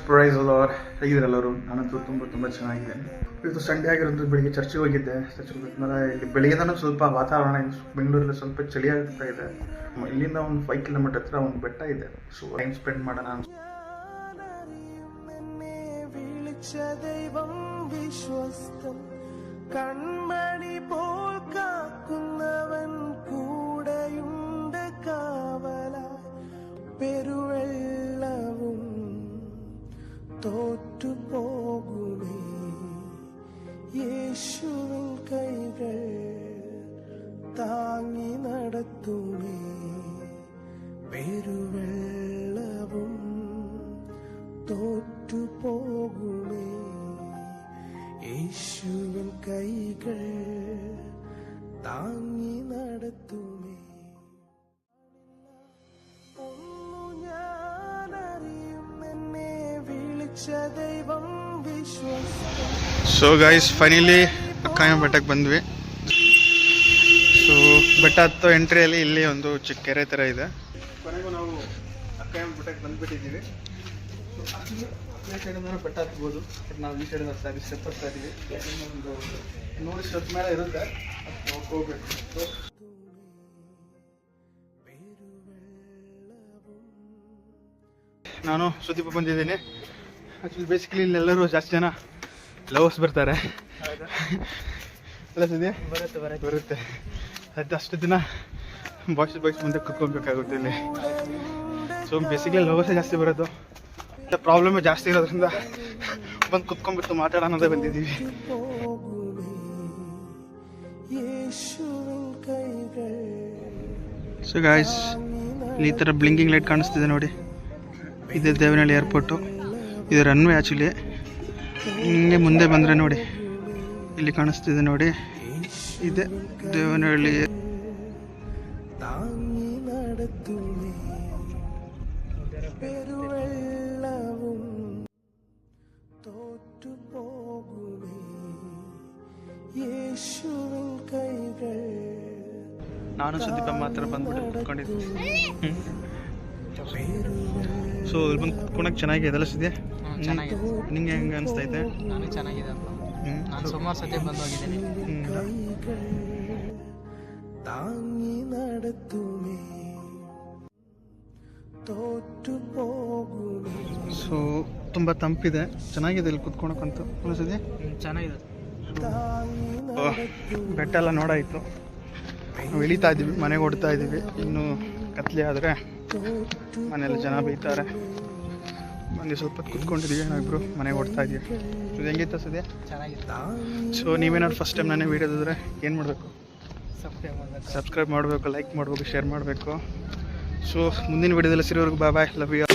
Price lord. ಹೇಗಿದ್ರೆಲ್ಲರೂ? ನಾನಂತೂ ತುಂಬ ಚೆನ್ನಾಗಿದ್ದೇನೆ. ಇವತ್ತು ಸಂಡೇ ಆಗಿರೋದು. ಬೆಳಿಗ್ಗೆ ಚರ್ಚಿಗೆ ಹೋಗಿದ್ದೆ. ಚರ್ಚಿಗೆ ಹೋದ್ಮೇಲೆ ಇಲ್ಲಿ ಬೆಳಿಗ್ಗೆನೂ ಸ್ವಲ್ಪ ವಾತಾವರಣ ಬೆಂಗಳೂರಲ್ಲಿ ಸ್ವಲ್ಪ ಚಳಿ ಆಗ್ತಾ ಇದೆ. ಇಲ್ಲಿಂದ ಒಂದು 5 ಕಿಲೋಮೀಟರ್ ಹತ್ರ ಒಂದು ಬೆಟ್ಟ ಇದೆ. ಸೊ ಟೈಮ್ ಸ್ಪೆಂಡ್ ಮಾಡೋಣ ಅಂತ. കൺമണി പോൽ കാക്കുന്നവൻ കൂടെയുണ്ട് കാവലായി. പെരുവെള്ളവും തോറ്റുപോകുമേ, യേശുവിൻ കൈകൾ താങ്ങി നടത്തുമേ. പെരുവെള്ളവും തോറ്റുപോകുമേ, യേശുവിൻ കൈകൾ താങ്ങി നടത്തുമേ. ഒന്നു ഞാനറിയും, എന്നെ വിളിച്ച ദൈവം വിശ്വസ്തൻ. ಸೊ ಗೈಸ್, ಫೈನಲಿ ಅಕ್ಕಾಯ ಬೆಟ್ಟಕ್ಕೆ ಬಂದ್ವಿ. ಸೊ ಬೆಟ್ಟ ಹತ್ತೋ ಎಂಟ್ರಿಯಲ್ಲಿ ಇಲ್ಲಿ ಒಂದು ಚಿಕ್ಕ ಕೆರೆ ಥರ ಇದೆ. ಕೊನೆಗೂ ನಾವು ಅಕ್ಕಾಯ ಬೆಟ್ಟಕ್ಕೆ ಬಂದುಬಿಟ್ಟಿದ್ದೀವಿ. ಈ ಸೈಡಿಂದ ಬೆಟ್ಟ ಹತ್ಬೋದು. ಬಟ್ ನಾವು ಈ ಸೈಡಿಂದ ಸ್ಟೆಪ್ ಹತ್ತಾ ಇದ್ದೀವಿ. ಒಂದು 100 ಸ್ಟೆಪ್ ಮೇಲೆ ಇರುತ್ತೆ, ಹೋಗ್ಬೇಕು. ನಾನು ಸುದೀಪ ಬಂದಿದ್ದೀನಿ. ಆ್ಯಕ್ಚುಲಿ ಬೇಸಿಕಲಿ ಇಲ್ಲೆಲ್ಲರೂ ಜಾಸ್ತಿ ಜನ ಲವರ್ಸ್ ಬರ್ತಾರೆ. ಅಲ್ಲ ಸುದ್ದಿ? ಬರುತ್ತೆ. ಅದು ಅಷ್ಟು ದಿನ ಬಾಯ್ಸ್ ಮುಂದೆ ಕುತ್ಕೊಬೇಕಾಗುತ್ತೆ ಇಲ್ಲಿ. ಸೊ ಬೇಸಿಕಲಿ ಲವರ್ಸೇ ಜಾಸ್ತಿ ಬರೋದು. ಪ್ರಾಬ್ಲಮ್ ಜಾಸ್ತಿ ಇರೋದ್ರಿಂದ ಬಂದು ಕುತ್ಕೊಂಡ್ಬಿಟ್ಟು ಮಾತಾಡೋಣ ಅನ್ನೋದೇ ಬಂದಿದ್ದೀವಿ. ಸೊ ಗಾಯ್ಸ್, ಇಲ್ಲಿ ಈ ಥರ ಬ್ಲಿಂಕಿಂಗ್ ಲೈಟ್ ಕಾಣಿಸ್ತಿದೆ ನೋಡಿ. ಇದೆ ದೇವನಹಳ್ಳಿ ಏರ್ಪೋರ್ಟು. ಇದು ರನ್ವೇ ಆ್ಯಕ್ಚುಲಿ. ಹಿಂಗೆ ಮುಂದೆ ಬಂದರೆ ನೋಡಿ, ಇಲ್ಲಿ ಕಾಣಿಸ್ತಿದೆ ನೋಡಿ, ಇದೆ ದೇವನಹಳ್ಳಿ. ನಾನು ಸುದೀಪ ಮಾತ್ರ ಬಂದ್ಬಿಟ್ಟು ಕುತ್ಕೊಂಡಿದ್ದೆ. ಸೊ ಇಲ್ಲಿ ಬಂದು ಕುತ್ಕೊಳಕ್ಕೆ ಚೆನ್ನಾಗಿದೆ ಅಲ್ಲ ಸುದ್ದಿ? ಚೆನ್ನಾಗಿದೆ. ನಿಂಗೆ ಹೆಂಗೆ ಅನಿಸ್ತೈತೆ? ನನಗೆ ಚೆನ್ನಾಗಿದೆ ಅಪ್ಪ. ನಾನು ಸುಮಾರು ಸತಿ ಬಂದು ಹೋಗಿದ್ದೀನಿ. താങ്ങി നടത്തുമേ, തോറ്റുപോകുമേ. ಸೊ ತುಂಬ ತಂಪಿದೆ, ಚೆನ್ನಾಗಿದೆ ಇಲ್ಲಿ ಕುತ್ಕೊಳಕ್ಕಂತೂ. ಅನಿಸಿದೆ ಚೆನ್ನಾಗಿದೆ. ಬೆಟ್ಟ ಎಲ್ಲ ನೋಡಾಯಿತು. ನಾವು ಇಳಿತಾ ಇದ್ದೀವಿ, ಮನೆಗೆ ಹೊಡ್ತಾ ಇದ್ದೀವಿ. ಇನ್ನು ಕತ್ಲೆ ಆದರೆ ಮನೆಯಲ್ಲಿ ಜನ ಬೈತಾರೆ. ಬಂದು ಸ್ವಲ್ಪ ಹೊತ್ತು ಕುತ್ಕೊಂಡಿದ್ದೀವಿ, ನಾವಿಬ್ಬರು ಮನೆಗೆ ಹೊಡ್ತಾ ಇದ್ದೀವಿ. ಇದು ಹೆಂಗಿತ್ತು ಸದ್ಯ? ಚೆನ್ನಾಗಿದೆ. ಸೊ ನೀವೇನಾದ್ರು ಫಸ್ಟ್ ಟೈಮ್ ನಾನೇ ವೀಡಿಯೋದಿದ್ರೆ ಏನು ಮಾಡಬೇಕು? ಸಬ್ಸ್ಕ್ರೈಬ್ ಮಾಡಬೇಕು, ಲೈಕ್ ಮಾಡಬೇಕು, ಶೇರ್ ಮಾಡಬೇಕು. ಸೊ ಮುಂದಿನ ವೀಡಿಯೋದಲ್ಲಿ ಸಿರೋವರೆಗೂ ಬಾಯ್, ಲವ್ ಯು.